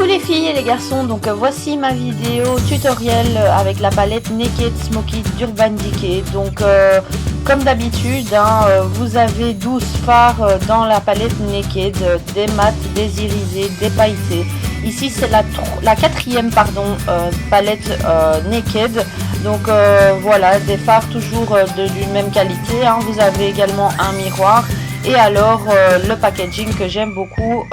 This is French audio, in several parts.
Coucou les filles et les garçons, donc voici ma vidéo tutoriel avec la palette Naked Smoky d'Urban Decay. Donc comme d'habitude, vous avez 12 fards dans la palette Naked, des mats, des irisés, des pailletés. Ici c'est la quatrième palette Naked. Donc voilà, des fards toujours d'une même qualité. Vous avez également un miroir. Et alors le packaging que j'aime beaucoup,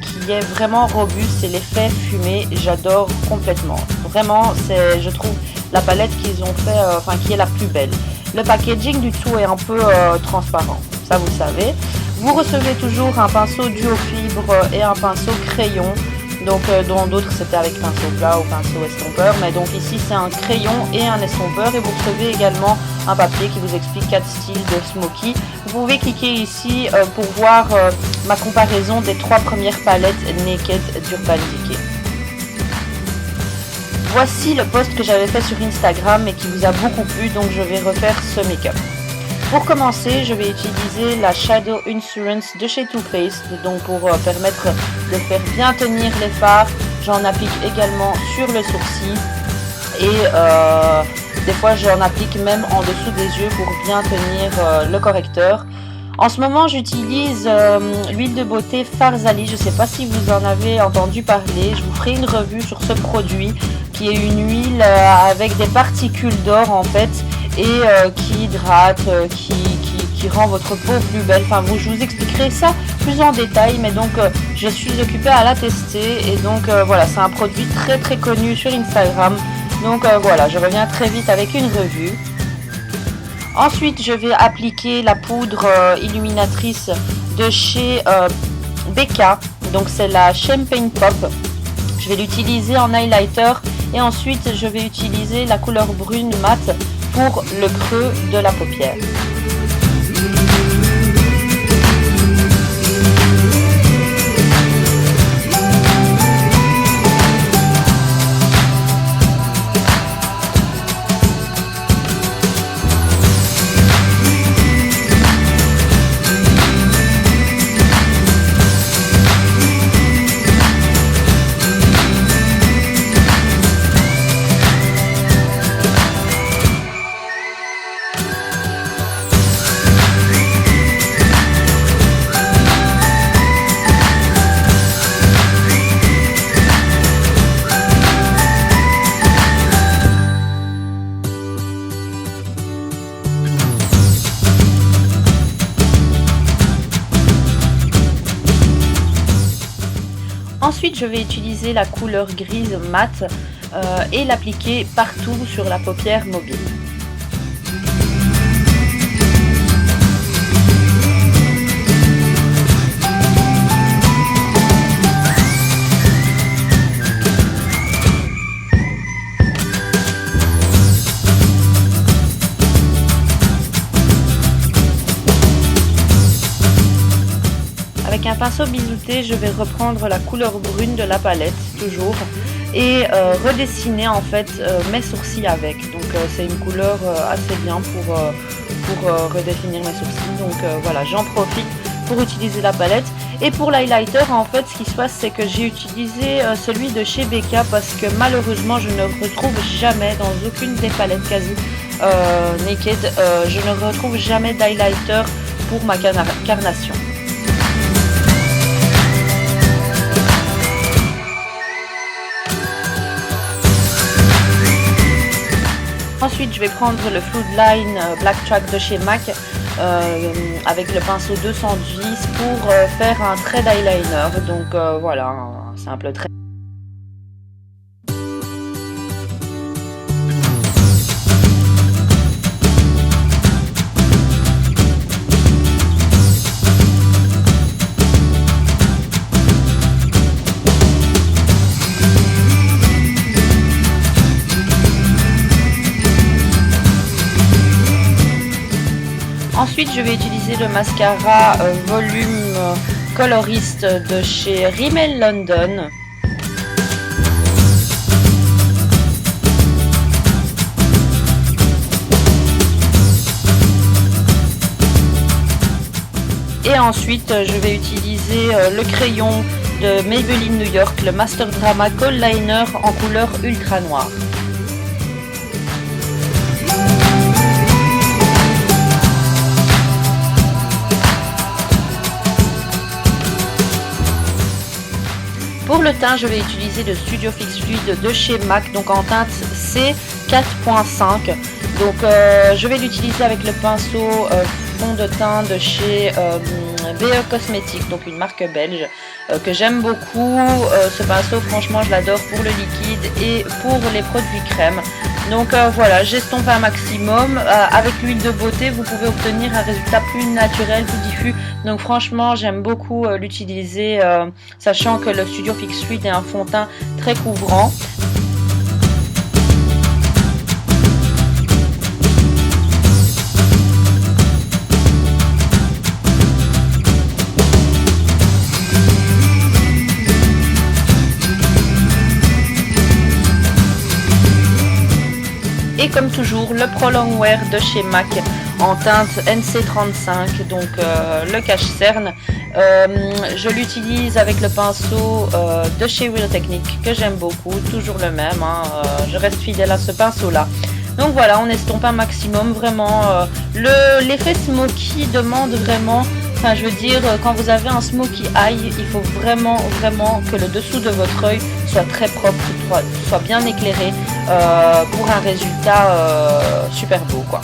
qui est vraiment robuste, c'est l'effet fumé, j'adore complètement. Vraiment, c'est, je trouve, la palette qu'ils ont fait, qui est la plus belle. Le packaging du tout est un peu transparent, ça vous savez. Vous recevez toujours un pinceau duo fibre et un pinceau crayon. Donc dans d'autres c'était avec pinceau plat ou pinceau estompeur, mais donc ici c'est un crayon et un estompeur, et vous recevez également un papier qui vous explique 4 styles de smoky. Vous pouvez cliquer ici pour voir ma comparaison des 3 premières palettes Naked d'Urban Decay. Voici le post que j'avais fait sur Instagram et qui vous a beaucoup plu, donc je vais refaire ce make-up. Pour commencer, je vais utiliser la Shadow Insurance de chez Too Faced, donc pour permettre de faire bien tenir les fards. J'en applique également sur le sourcil et des fois j'en applique même en dessous des yeux pour bien tenir le correcteur. En ce moment j'utilise l'huile de beauté Farzali, je ne sais pas si vous en avez entendu parler. Je vous ferai une revue sur ce produit qui est une huile avec des particules d'or en fait, et qui hydrate, qui rend votre peau plus belle. Je vous expliquerai ça plus en détail, mais donc je suis occupée à la tester, et donc voilà, c'est un produit très très connu sur Instagram. Donc voilà, je reviens très vite avec une revue. Ensuite, je vais appliquer la poudre illuminatrice de chez Becca, donc c'est la Champagne Pop. Je vais l'utiliser en highlighter, et ensuite je vais utiliser la couleur brune mat pour le creux de la paupière. Ensuite, je vais utiliser la couleur grise mat et l'appliquer partout sur la paupière mobile. Avec un pinceau biseauté, je vais reprendre la couleur brune de la palette, toujours, et redessiner en fait mes sourcils avec. Donc c'est une couleur assez bien pour redéfinir mes sourcils. Donc voilà, j'en profite pour utiliser la palette. Et pour l'highlighter, en fait, ce qui se passe, c'est que j'ai utilisé celui de chez Becca, parce que malheureusement, je ne retrouve jamais dans aucune des palettes quasi Naked, je ne retrouve jamais d'highlighter pour ma carnation. Ensuite, je vais prendre le Floodline Black Track de chez MAC avec le pinceau 210 pour faire un trait d'eyeliner. Donc voilà, un simple trait. Ensuite, je vais utiliser le mascara volume coloriste de chez Rimmel London. Et ensuite, je vais utiliser le crayon de Maybelline New York, le Master Drama Kohl Liner en couleur ultra noire. Pour le teint, je vais utiliser le Studio Fix Fluid de chez MAC, donc en teinte C4.5. Donc je vais l'utiliser avec le pinceau fond de teint de chez BE Cosmetics, donc une marque belge que j'aime beaucoup. Ce pinceau, franchement, je l'adore pour le liquide et pour les produits crème. Donc voilà, j'estompe un maximum. Avec l'huile de beauté, vous pouvez obtenir un résultat plus naturel, plus diffus. Donc franchement, j'aime beaucoup l'utiliser, sachant que le Studio Fix Fluid est un fond de teint très couvrant. Et comme toujours, le Pro Longwear de chez MAC en teinte NC35, donc le cache-cerne. Je l'utilise avec le pinceau de chez Real Technique que j'aime beaucoup, toujours le même, hein, je reste fidèle à ce pinceau-là. Donc voilà, on estompe un maximum, vraiment. L'effet smoky demande vraiment... Enfin, je veux dire, quand vous avez un smoky eye, il faut vraiment que le dessous de votre œil soit très propre, soit bien éclairé pour un résultat super beau, quoi.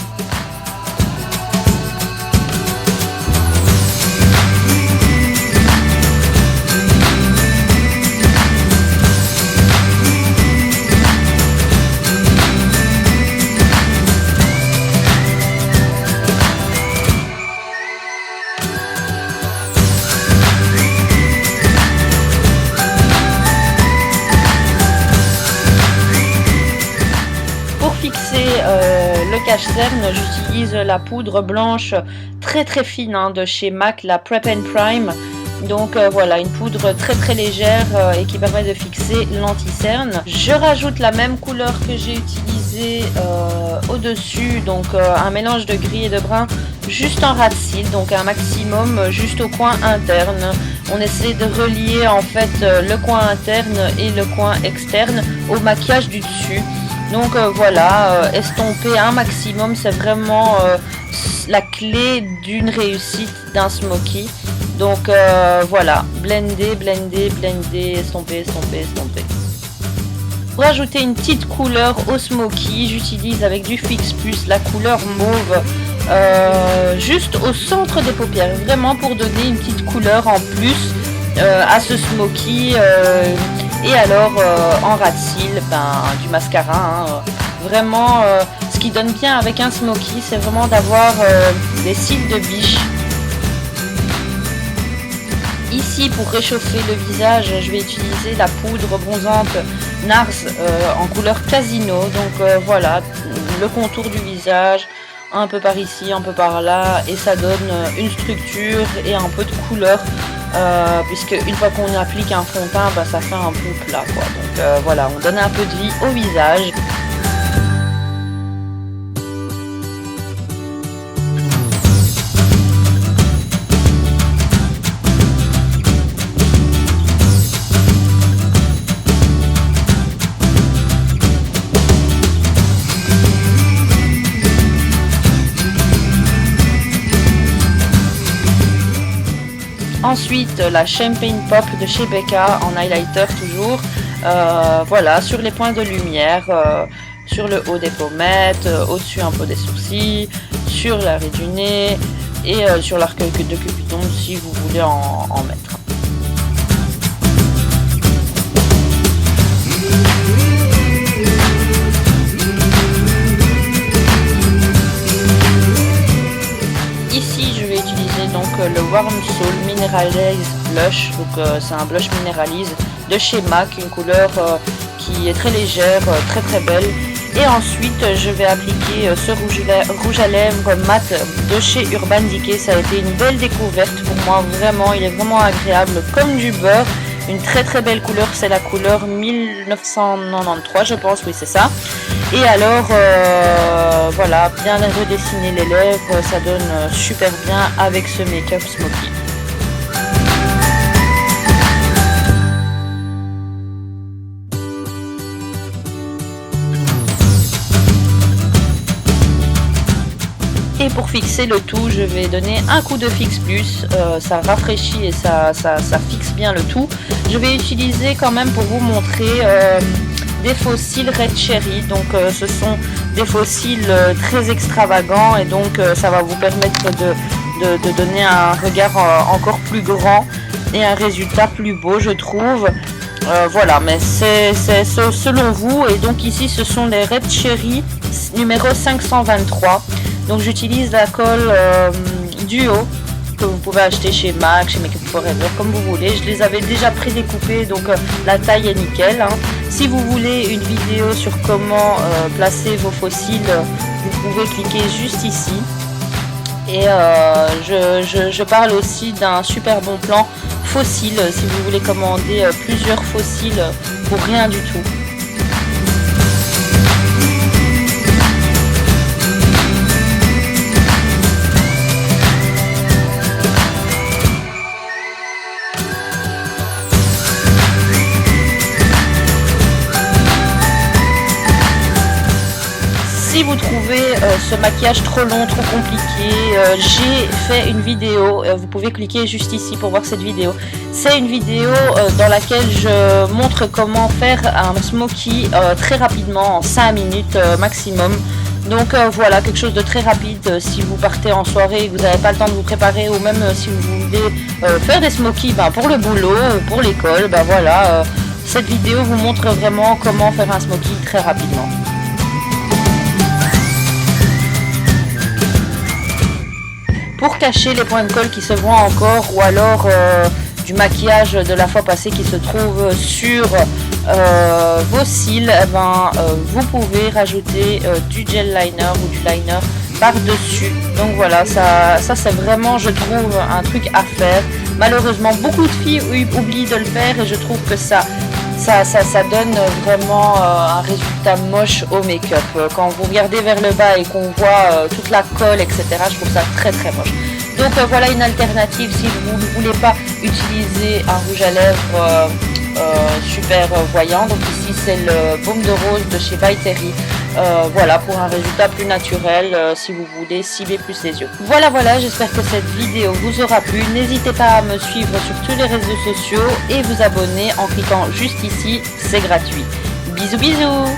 Le cache-cerne, j'utilise la poudre blanche très fine hein, de chez MAC, la Prep and Prime. Donc voilà, une poudre très légère et qui permet de fixer l'anti-cerne. Je rajoute la même couleur que j'ai utilisée au-dessus, donc un mélange de gris et de brun juste en ras de cils, donc un maximum juste au coin interne. On essaie de relier en fait le coin interne et le coin externe au maquillage du dessus. Donc voilà, estomper un maximum, c'est vraiment la clé d'une réussite d'un smoky. Donc voilà, blender, estomper. Pour ajouter une petite couleur au smoky, j'utilise avec du Fix Plus la couleur mauve juste au centre des paupières, vraiment pour donner une petite couleur en plus à ce smoky. Et alors en ras de cils, du mascara, hein, vraiment ce qui donne bien avec un smoky, c'est vraiment d'avoir des cils de biche. Ici, pour réchauffer le visage, je vais utiliser la poudre bronzante NARS en couleur Casino. Donc voilà, le contour du visage, un peu par ici, un peu par là, et ça donne une structure et un peu de couleur. Puisque une fois qu'on applique un fond de teint, ça fait un peu plat, quoi. Donc voilà, on donne un peu de vie au visage. Ensuite, la Champagne Pop de chez Becca en highlighter toujours. Voilà, sur les points de lumière, sur le haut des pommettes, au-dessus un peu des sourcils, sur l'arrêt du nez et sur l'arc de Cupidon si vous voulez en mettre. Ici, je vais utiliser donc le Warm Soul Mineralize Blush. Donc c'est un blush minéralise de chez MAC, une couleur qui est très légère, très belle. Et ensuite, je vais appliquer ce rouge à lèvres mat de chez Urban Decay. Ça a été une belle découverte pour moi, vraiment. Il est vraiment agréable comme du beurre. Une très belle couleur, c'est la couleur 1993, je pense, oui c'est ça. Et alors, voilà, bien redessiner les lèvres, ça donne super bien avec ce make-up smoky. Et pour fixer le tout, je vais donner un coup de fixe plus, ça rafraîchit et ça fixe bien le tout. Je vais utiliser quand même pour vous montrer des fossiles Red Cherry, donc ce sont des fossiles très extravagants et donc ça va vous permettre de donner un regard encore plus grand et un résultat plus beau, je trouve. Voilà, mais c'est selon vous. Et donc ici ce sont les Red Cherry numéro 523. Donc j'utilise la colle Duo que vous pouvez acheter chez MAC, chez Make Up Forever, comme vous voulez. Je les avais déjà prédécoupés, donc la taille est nickel, hein. Si vous voulez une vidéo sur comment placer vos fossiles, vous pouvez cliquer juste ici. Et je parle aussi d'un super bon plan fossile si vous voulez commander plusieurs fossiles pour rien du tout. Si vous trouvez ce maquillage trop long, trop compliqué, j'ai fait une vidéo, vous pouvez cliquer juste ici pour voir cette vidéo. C'est une vidéo dans laquelle je montre comment faire un smoky très rapidement, en 5 minutes maximum. Donc voilà, quelque chose de très rapide si vous partez en soirée et que vous n'avez pas le temps de vous préparer, ou même si vous voulez faire des smokies pour le boulot ou pour l'école, voilà, cette vidéo vous montre vraiment comment faire un smoky très rapidement. Pour cacher les points de colle qui se voient encore, ou alors du maquillage de la fois passée qui se trouve sur vos cils, vous pouvez rajouter du gel liner ou du liner par-dessus. Donc voilà, ça c'est vraiment, je trouve, un truc à faire. Malheureusement, beaucoup de filles oublient de le faire et je trouve que ça donne vraiment un résultat moche au make-up. Quand vous regardez vers le bas et qu'on voit toute la colle, etc., je trouve ça très très moche. Donc voilà une alternative si vous ne voulez pas utiliser un rouge à lèvres super voyant. Donc ici c'est le baume de rose de chez By Terry. Voilà, pour un résultat plus naturel si vous voulez cibler plus les yeux. Voilà, j'espère que cette vidéo vous aura plu. N'hésitez pas à me suivre sur tous les réseaux sociaux et vous abonner en cliquant juste ici, c'est gratuit. Bisous bisous.